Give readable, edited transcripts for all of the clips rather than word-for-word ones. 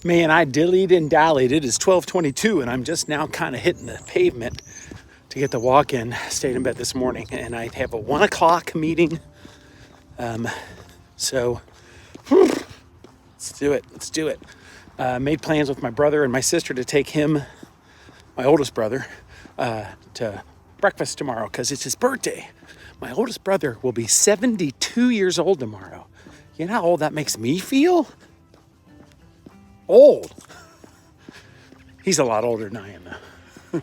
Man, I dillied and dallied. It is 12:22 and I'm just now kind of hitting the pavement to get the walk in. Stayed in bed this morning and I have a 1 o'clock meeting. So let's do it. Made plans with my brother and my sister to take him, my oldest brother, to breakfast tomorrow because it's his birthday. My oldest brother will be 72 years old tomorrow. You know how old that makes me feel? Old. He's a lot older than I am though.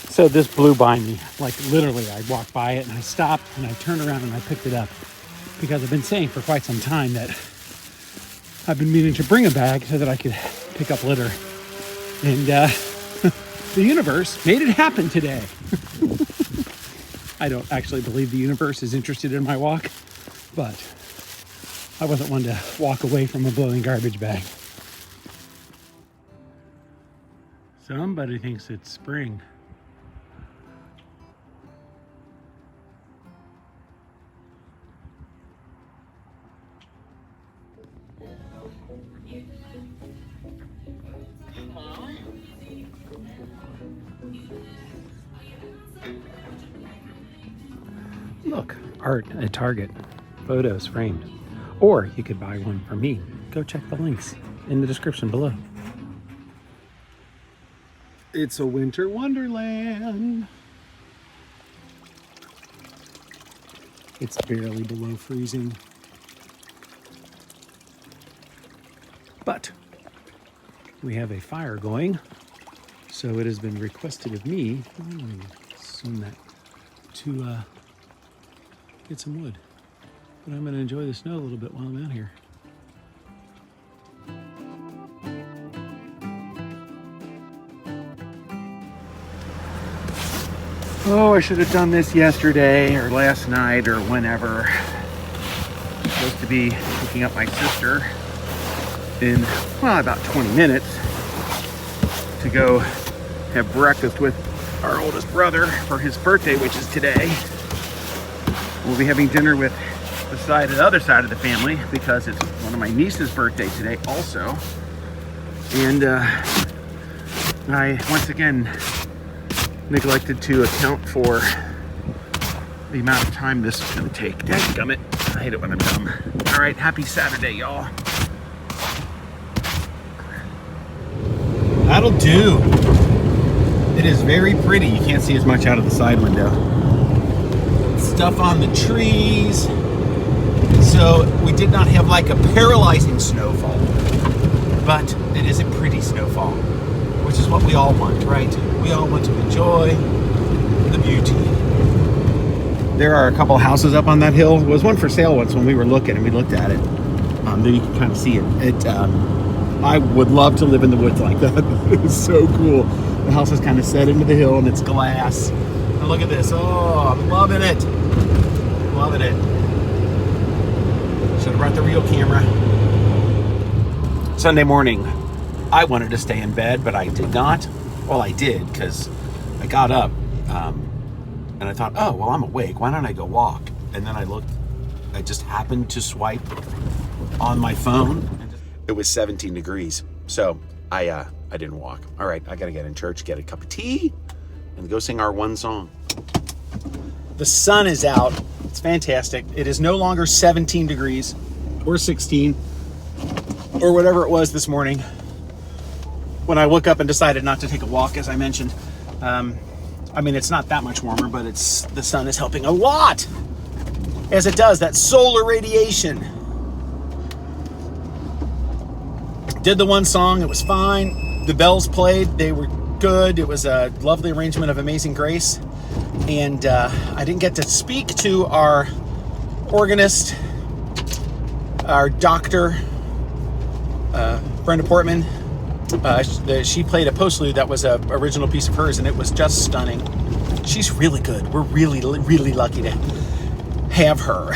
So this blew by me, like literally I walked by it and I stopped and I turned around and I picked it up because I've been saying for quite some time that I've been meaning to bring a bag so that I could pick up litter. And the universe made it happen today. I don't actually believe the universe is interested in my walk, but I wasn't one to walk away from a blowing garbage bag. Somebody thinks it's spring. Look, art at Target, photos framed. Or you could buy one from me. Go check the links in the description below. It's a winter wonderland. It's barely below freezing. But we have a fire going, so it has been requested of me, I'm going to assume that, to get some wood. But I'm going to enjoy the snow a little bit while I'm out here. Oh, I should have done this yesterday or last night or whenever. I'm supposed to be picking up my sister in, well, about 20 minutes to go have breakfast with our oldest brother for his birthday, which is today. We'll be having dinner with the other side of the family because it's one of my niece's birthday today also. And I once again neglected to account for the amount of time this is going to take. Dadgummit. I hate it when I'm dumb. All right, happy Saturday, y'all. That'll do. It is very pretty. You can't see as much out of the side window. Stuff on the trees. So we did not have like a paralyzing snowfall, but it is a pretty snowfall, which is what we all want, right? We all want to enjoy the beauty. There are a couple houses up on that hill. There was one for sale once when we were looking and we looked at it. There you can kind of see it. I would love to live in the woods like that. It's so cool. The house is kind of set into the hill and it's glass. And look at this. Oh, I'm loving it. Loving it. Should have brought the real camera. Sunday morning, I wanted to stay in bed, but I did not. Well, I did because I got up and I thought, oh, well, I'm awake. Why don't I go walk? And then I looked. I just happened to swipe on my phone. It was 17 degrees. So I didn't walk. All right, I got to get in church, get a cup of tea, and go sing our one song. The sun is out. It's fantastic. It is no longer 17 degrees or 16 or whatever it was this morning when I woke up and decided not to take a walk, as I mentioned. I mean, it's not that much warmer, but the sun is helping a lot, as it does, that solar radiation. Did the one song, it was fine. The bells played, they were good. It was a lovely arrangement of Amazing Grace. And I didn't get to speak to our organist, our doctor, Brenda Portman. She played a postlude that was an original piece of hers, and it was just stunning. She's really good. We're really, really lucky to have her.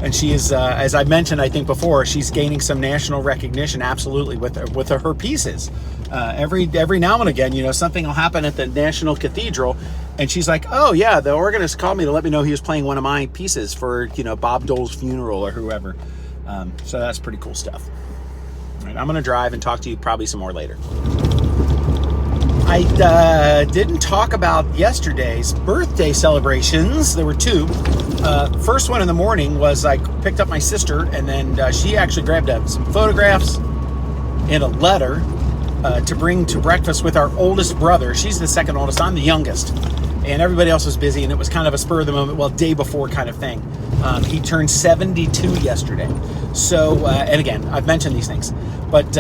And she is, as I mentioned, I think before, she's gaining some national recognition, absolutely, with her pieces. Every now and again, you know, something will happen at the National Cathedral, and she's like, oh yeah, the organist called me to let me know he was playing one of my pieces for, you know, Bob Dole's funeral or whoever. So that's pretty cool stuff. All right, I'm going to drive and talk to you probably some more later. I didn't talk about yesterday's birthday celebrations. There were two. First one in the morning was I picked up my sister, and then she actually grabbed some photographs and a letter to bring to breakfast with our oldest brother. She's the second oldest. I'm the youngest. And everybody else was busy, and it was kind of a spur of the moment, well, day before kind of thing. He turned 72 yesterday. So, and again, I've mentioned these things. But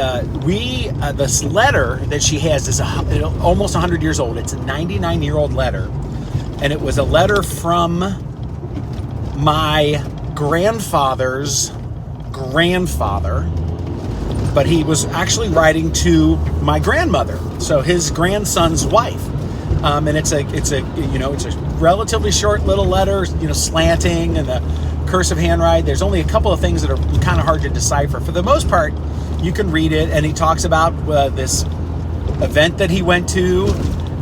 this letter that she has is almost 100 years old. It's a 99-year-old letter. And it was a letter from my grandfather's grandfather. But he was actually writing to my grandmother, so his grandson's wife. And it's a relatively short little letter, you know, slanting and the cursive handwriting. There's only a couple of things that are kind of hard to decipher. For the most part, you can read it, and he talks about this event that he went to,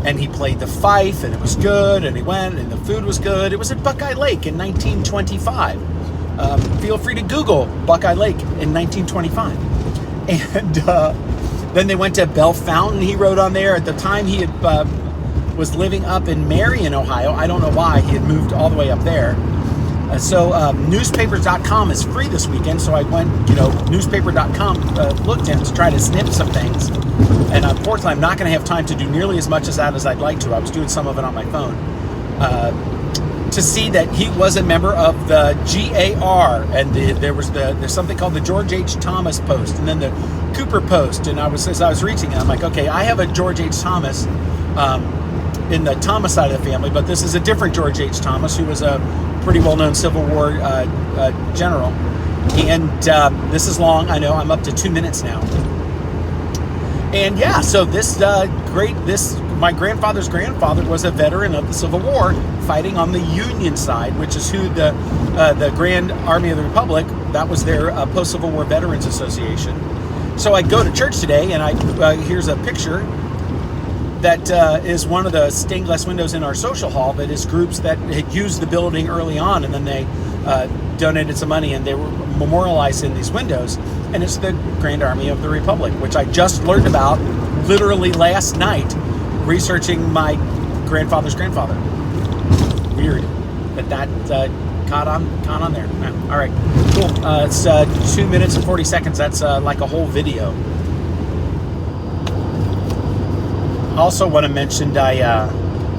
and he played the fife, and it was good, and he went, and the food was good. It was at Buckeye Lake in 1925. Feel free to Google Buckeye Lake in 1925. And then they went to Bell Fountain, he wrote on there. At the time, he had was living up in Marion, Ohio. I don't know why. He had moved all the way up there. So newspapers.com is free this weekend, so I went, newspaper.com, looked in to try to snip some things. And unfortunately, I'm not going to have time to do nearly as much as that as I'd like to. I was doing some of it on my phone. To see that he was a member of the GAR, and there's something called the George H. Thomas Post, and then the Cooper Post. And as I was reaching it, I'm like, okay, I have a George H. Thomas in the Thomas side of the family, but this is a different George H. Thomas, who was a pretty well-known Civil War general. And this is long. I know I'm up to 2 minutes now. And yeah, so my grandfather's grandfather was a veteran of the Civil War, fighting on the Union side, which is who the Grand Army of the Republic, that was their Post-Civil War Veterans Association. So I go to church today, and here's a picture that is one of the stained glass windows in our social hall that is groups that had used the building early on, and then they donated some money, and they were memorialized in these windows. And it's the Grand Army of the Republic, which I just learned about literally last night, researching my grandfather's grandfather. Weird, but that caught on there. Yeah. All right, cool. It's 2 minutes and 40 seconds. That's like a whole video. Also want to mention I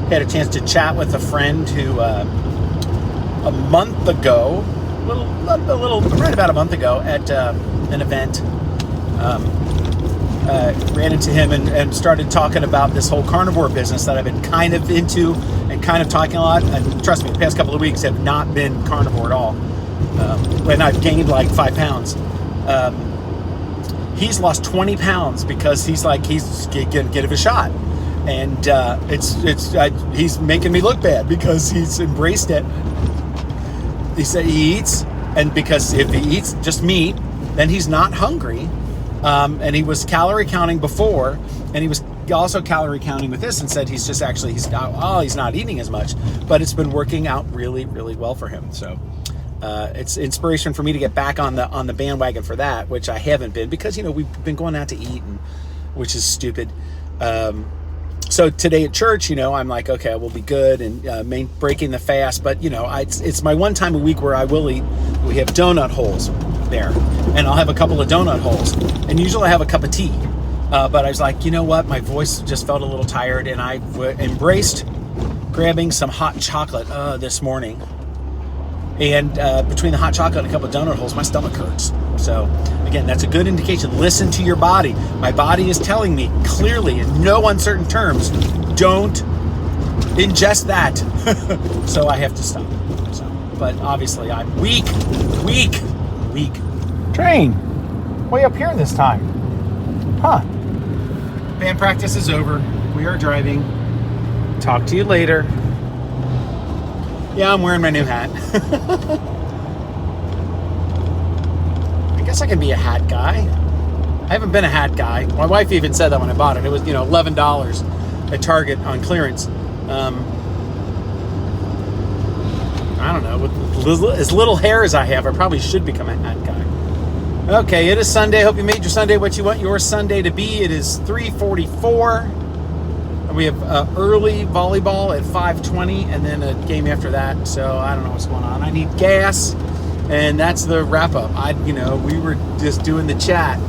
had a chance to chat with a friend who a month ago, right about a month ago at an event, ran into him and started talking about this whole carnivore business that I've been kind of into and kind of talking a lot. And trust me, the past couple of weeks have not been carnivore at all. When I've gained like 5 pounds. He's lost 20 pounds because he's gonna give it a shot. And he's making me look bad because he's embraced it. He said he eats, and because if he eats just meat, then he's not hungry. And he was calorie counting before, and he was also calorie counting with this, and said he's not eating as much, but it's been working out really, really well for him. So it's inspiration for me to get back on the bandwagon for that, which I haven't been because we've been going out to eat, which is stupid. So today at church, I'm like, okay, we'll be good and breaking the fast. But it's my one time a week where I will eat. We have donut holes there, and I'll have a couple of donut holes, and usually I have a cup of tea. But I was like, you know what? My voice just felt a little tired, and I embraced grabbing some hot chocolate this morning. And between the hot chocolate and a couple of donut holes, my stomach hurts. So again, that's a good indication. Listen to your body. My body is telling me clearly, in no uncertain terms, don't ingest that. So I have to stop. But obviously I'm weak. Train, way up here this time. Huh. Band practice is over. We are driving. Talk to you later. Yeah, I'm wearing my new hat. I guess I can be a hat guy. I haven't been a hat guy. My wife even said that when I bought it. It was, $11 at Target on clearance. I don't know. With as little hair as I have, I probably should become a hat guy. Okay, it is Sunday. Hope you made your Sunday what you want your Sunday to be. It is 3:44. And we have early volleyball at 5:20 and then a game after that. So I don't know what's going on. I need gas. And that's the wrap up. We were just doing the chat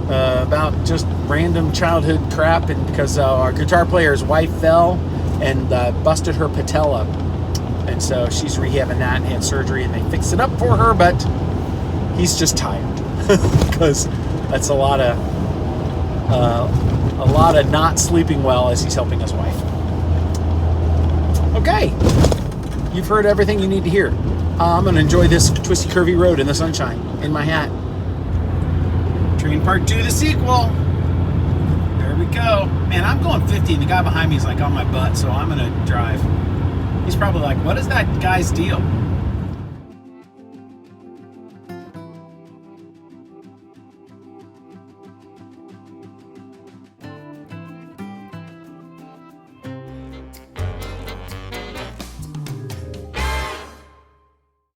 about just random childhood crap, and because our guitar player's wife fell and busted her patella, and so she's rehabbing that and had surgery, and they fixed it up for her, but he's just tired because that's a lot of not sleeping well as he's helping his wife. Okay, you've heard everything you need to hear. I'm gonna enjoy this twisty curvy road in the sunshine in my hat. Train Part 2, the sequel. There we go. Man, I'm going 50 and the guy behind me is like on my butt, so I'm gonna drive. He's probably like, what is that guy's deal?